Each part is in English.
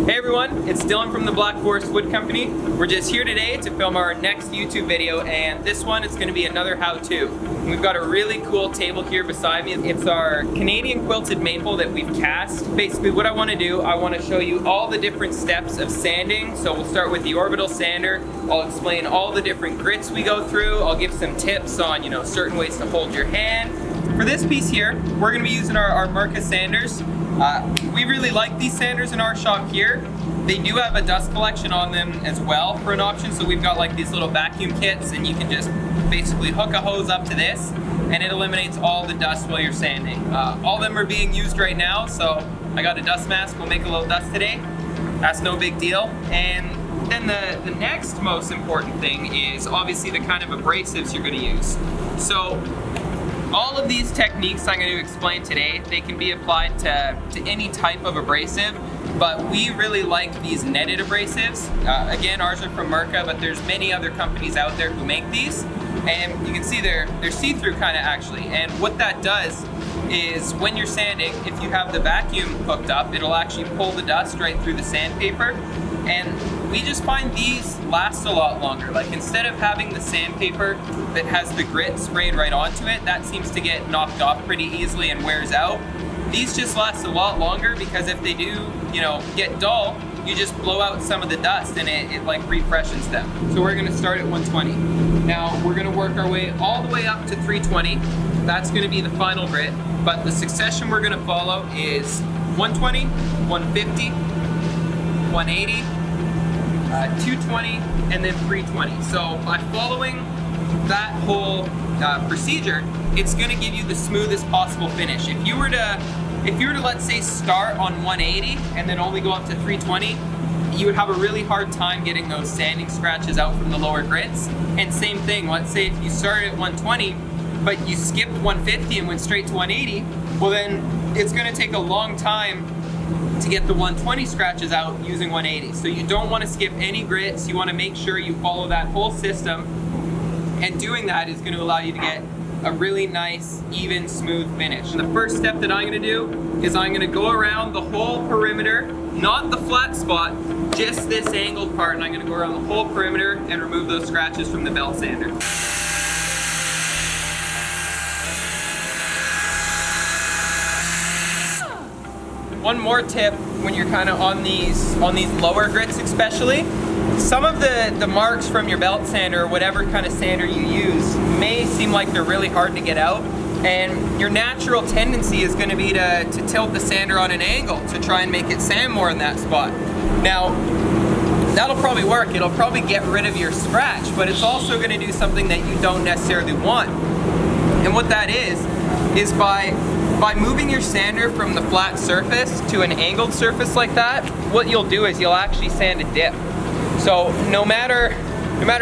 Hey everyone, it's Dylan from the Black Forest Wood Company. We're just here today to film our next YouTube video, and this one is going to be another how-to. We've got a really cool table here beside me. It's our Canadian quilted maple that we've cast. Basically what I want to do, I want to show you all the different steps of sanding. So we'll start with the orbital sander. I'll explain all the different grits we go through. I'll give some tips on, certain ways to hold your hand. For this piece here, we're going to be using our Mirka sanders. We really like these sanders in our shop here. They do have a dust collection on them as well for an option, so we've got like these little vacuum kits, and you can just basically hook a hose up to this and it eliminates all the dust while you're sanding. All of them are being used right now, so I got a dust mask. We'll make a little dust today. That's no big deal. And then the next most important thing is obviously the kind of abrasives you're going to use. So all of these techniques I'm going to explain today, they can be applied to any type of abrasive, but we really like these netted abrasives. Again, ours are from Mirka, but there's many other companies out there who make these, and you can see they're see-through kind of actually. And what that does is when you're sanding, if you have the vacuum hooked up, it'll actually pull the dust right through the sandpaper, and we just find these last a lot longer. Like instead of having the sandpaper that has the grit sprayed right onto it, that seems to get knocked off pretty easily and wears out. These just last a lot longer because if they do, get dull, you just blow out some of the dust and it like refreshes them. So we're gonna start at 120. Now we're gonna work our way all the way up to 320. That's gonna be the final grit, but the succession we're gonna follow is 120, 150, 180, 220, and then 320. So by following that whole procedure, it's going to give you the smoothest possible finish. If you were to let's say start on 180 and then only go up to 320, you would have a really hard time getting those sanding scratches out from the lower grits. And same thing, let's say if you started at 120 but you skipped 150 and went straight to 180, well then it's going to take a long time to get the 120 scratches out using 180. So you don't want to skip any grits. You want to make sure you follow that whole system, and doing that is going to allow you to get a really nice, even, smooth finish. And the first step that I'm going to do is I'm going to go around the whole perimeter, not the flat spot, just this angled part, and I'm going to go around the whole perimeter and remove those scratches from the belt sander. One more tip when you're kind of on these lower grits especially, some of the marks from your belt sander or whatever kind of sander you use may seem like they're really hard to get out, and your natural tendency is going to be to tilt the sander on an angle to try and make it sand more in that spot. Now that'll probably work, it'll probably get rid of your scratch, but it's also going to do something that you don't necessarily want. And what that is by moving your sander from the flat surface to an angled surface like that, what you'll do is you'll actually sand a dip. So no matter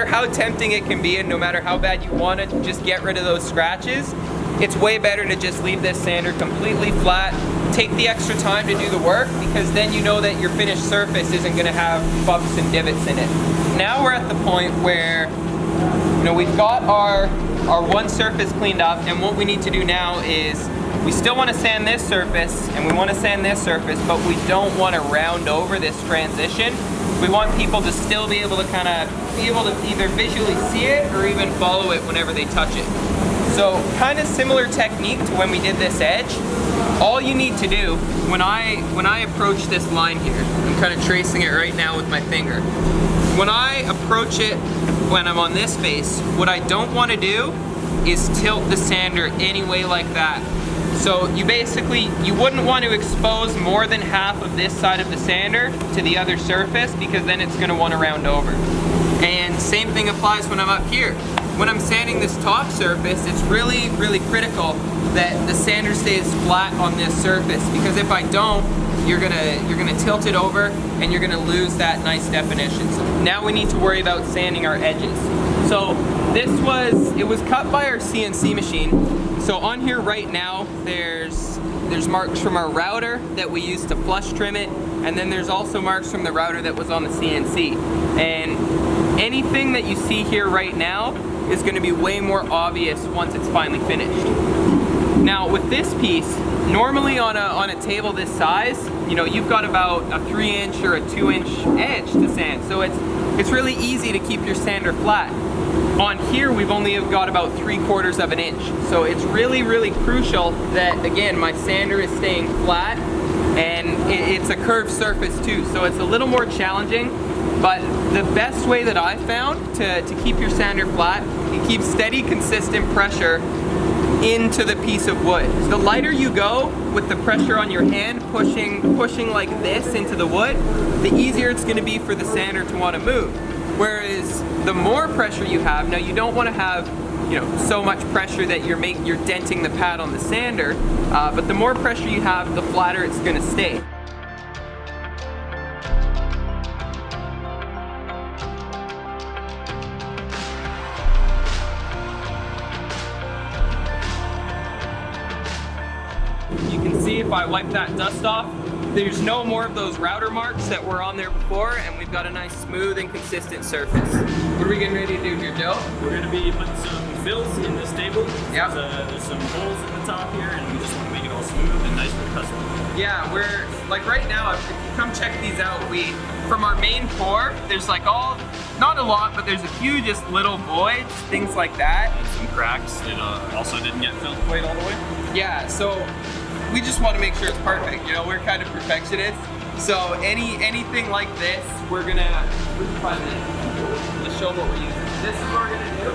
how tempting it can be and no matter how bad you want to just get rid of those scratches, it's way better to just leave this sander completely flat. Take the extra time to do the work, because then you know that your finished surface isn't going to have bumps and divots in it. Now we're at the point where we've got our one surface cleaned up, and what we need to do now is we still want to sand this surface and we want to sand this surface, but we don't want to round over this transition. We want people to still be able to either visually see it or even follow it whenever they touch it. So kind of similar technique to when we did this edge. All you need to do when I approach this line here, I'm kind of tracing it right now with my finger. When I approach it when I'm on this face, what I don't want to do is tilt the sander any way like that. So you wouldn't want to expose more than half of this side of the sander to the other surface, because then it's going to want to round over. And same thing applies when I'm up here. When I'm sanding this top surface, it's really, really critical that the sander stays flat on this surface, because if I don't, you're gonna tilt it over and you're gonna lose that nice definition. So now we need to worry about sanding our edges. So it was cut by our CNC machine. So on here right now, there's marks from our router that we used to flush trim it, and then there's also marks from the router that was on the CNC. And anything that you see here right now is going to be way more obvious once it's finally finished. Now with this piece, normally on a table this size, you know, you've got about a 3-inch or a 2-inch edge to sand. So it's really easy to keep your sander flat. On here, we've only got about 3/4 of an inch. So it's really, really crucial that, again, my sander is staying flat, and it's a curved surface too. So it's a little more challenging, but the best way that I found to keep your sander flat, it keeps steady, consistent pressure into the piece of wood. So the lighter you go with the pressure on your hand, pushing like this into the wood, the easier it's gonna be for the sander to wanna move. Whereas the more pressure you have, now you don't wanna have, you know, so much pressure that you're denting the pad on the sander, but the more pressure you have, the flatter it's gonna stay. You can see if I wipe that dust off, there's no more of those router marks that were on there before, and we've got a nice smooth and consistent surface. What are we getting ready to do here, Joe? We're going to be putting some fills in this table. Yep. There's some holes at the top here, and we just want to make it all smooth and nice for the customer. Yeah, we're, like right now, if you come check these out, from our main pour, there's like not a lot, but there's a few just little voids, things like that. And some cracks that also didn't get filled quite all the way. Yeah, so we just want to make sure it's perfect. You know, we're kind of perfectionists. So anything like this, we're gonna find it. Let's show what we're using. This is what we're gonna do.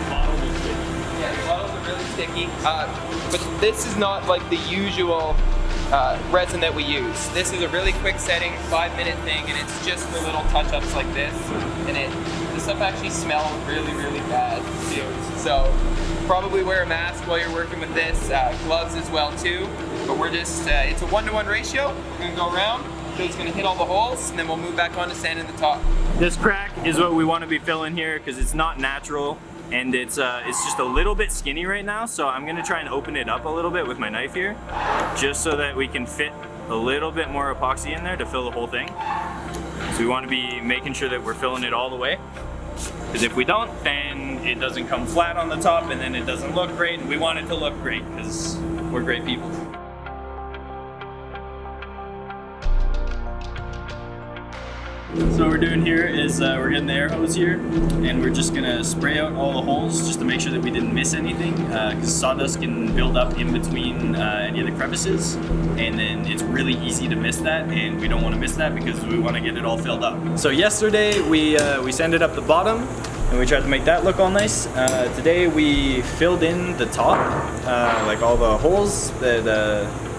Bottles are sticky. Yeah, the bottles are really sticky. But this is not like the usual resin that we use. This is a really quick setting, 5-minute thing, and it's just for little touch-ups like this. And this stuff actually smells really, really bad too. So probably wear a mask while you're working with this, gloves as well too. But we're just, it's a 1-to-1 ratio. We're gonna go around, Joe's gonna hit all the holes, and then we'll move back on to sanding the top. This crack is what we want to be filling here because it's not natural, and it's just a little bit skinny right now. So I'm gonna try and open it up a little bit with my knife here, just so that we can fit a little bit more epoxy in there to fill the whole thing. So we want to be making sure that we're filling it all the way. Because if we don't, then it doesn't come flat on the top, and then it doesn't look great, and we want it to look great because we're great people. So what we're doing here is we're getting the air hose here, and we're just gonna spray out all the holes just to make sure that we didn't miss anything, because sawdust can build up in between any of the crevices, and then it's really easy to miss that, and we don't want to miss that because we want to get it all filled up. So yesterday we sanded up the bottom, and we tried to make that look all nice. Today we filled in the top, like all the holes that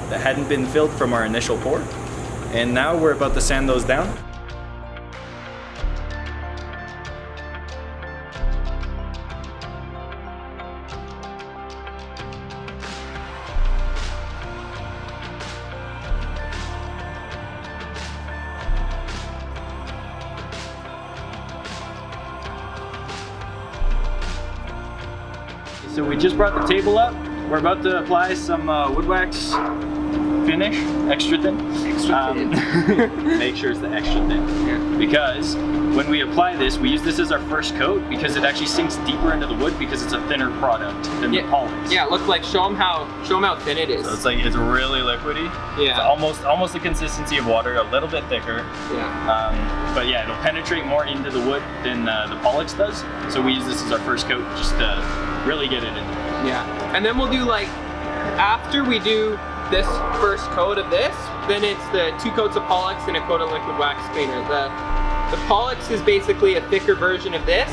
hadn't been filled from our initial pour, and now we're about to sand those down. So we just brought the table up. We're about to apply some wood wax finish, extra thin. Make sure it's the extra thin. Yeah. Because when we apply this, we use this as our first coat because it actually sinks deeper into the wood because it's a thinner product than the polish. Yeah, look, like show them how thin it is. So it's like it's really liquidy. Yeah. It's almost the consistency of water, a little bit thicker. Yeah. But yeah, it'll penetrate more into the wood than the Pollux does. So we use this as our first coat just to really get it in there. Yeah. And then we'll do like, after we do this first coat of this, then it's the 2 coats of Pollux and a coat of liquid wax cleaner. The Pollux is basically a thicker version of this,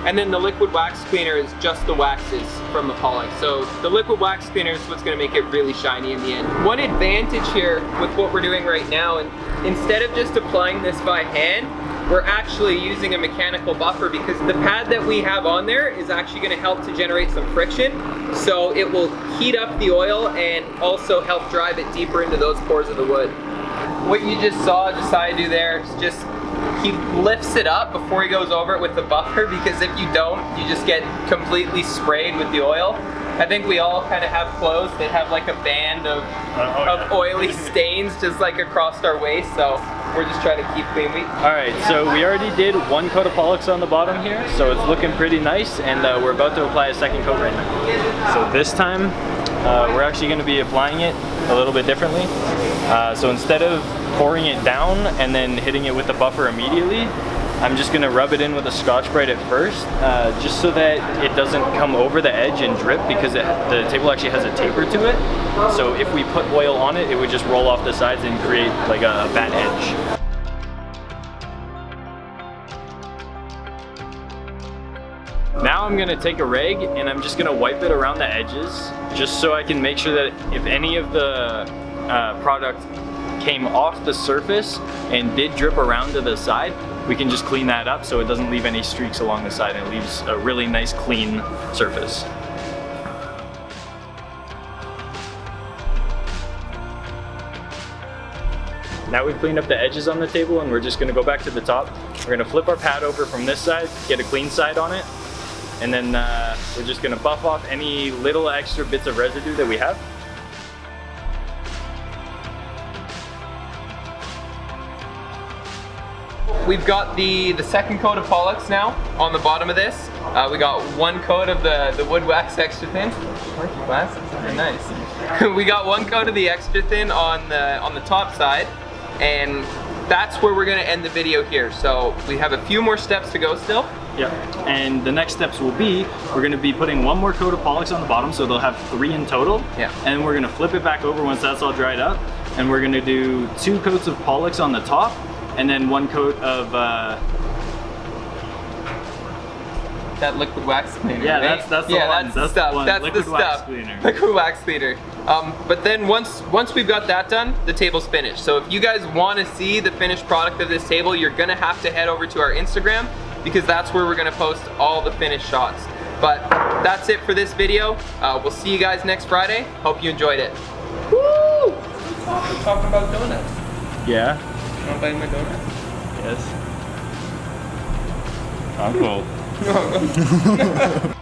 and then the liquid wax cleaner is just the waxes from the Pollux. So the liquid wax cleaner is what's gonna make it really shiny in the end. One advantage here with what we're doing right now, and instead of just applying this by hand, we're actually using a mechanical buffer because the pad that we have on there is actually gonna help to generate some friction. So it will heat up the oil and also help drive it deeper into those pores of the wood. What you just saw Josiah do there is just, he lifts it up before he goes over it with the buffer, because if you don't, you just get completely sprayed with the oil. I think we all kind of have clothes that have like a band of oily stains just like across our waist, so we're just trying to keep clean. Alright, so we already did 1 coat of Pollux on the bottom here, so it's looking pretty nice, and we're about to apply a second coat right now. So this time, we're actually going to be applying it a little bit differently. So instead of pouring it down and then hitting it with the buffer immediately, I'm just gonna rub it in with a Scotch-Brite at first, just so that it doesn't come over the edge and drip, because the table actually has a taper to it. So if we put oil on it, it would just roll off the sides and create like a bad edge. Now I'm gonna take a rag and I'm just gonna wipe it around the edges, just so I can make sure that if any of the product came off the surface and did drip around to the side, we can just clean that up so it doesn't leave any streaks along the side and it leaves a really nice clean surface. Now we've cleaned up the edges on the table and we're just gonna go back to the top. We're gonna flip our pad over from this side, get a clean side on it, and then we're just gonna buff off any little extra bits of residue that we have. We've got the second coat of Pollux now on the bottom of this. We got one coat of the wood wax extra thin. Glasses, very nice. We got one coat of the extra thin on the top side, and that's where we're gonna end the video here. So we have a few more steps to go still. Yep, and the next steps will be, we're gonna be putting one more coat of Pollux on the bottom, so they'll have 3 in total. Yeah. And we're gonna flip it back over once that's all dried up, and we're gonna do 2 coats of Pollux on the top, and then 1 coat of that liquid wax cleaner. Yeah, right? that's the yeah, one. That's the stuff. one. That's liquid the wax stuff. Cleaner. Liquid wax cleaner. But then once we've got that done, the table's finished. So if you guys want to see the finished product of this table, you're gonna have to head over to our Instagram, because that's where we're gonna post all the finished shots. But that's it for this video. We'll see you guys next Friday. Hope you enjoyed it. Woo! We're talking about donuts. Yeah. You wanna buy my donut? Yes. I'm cool. No, go.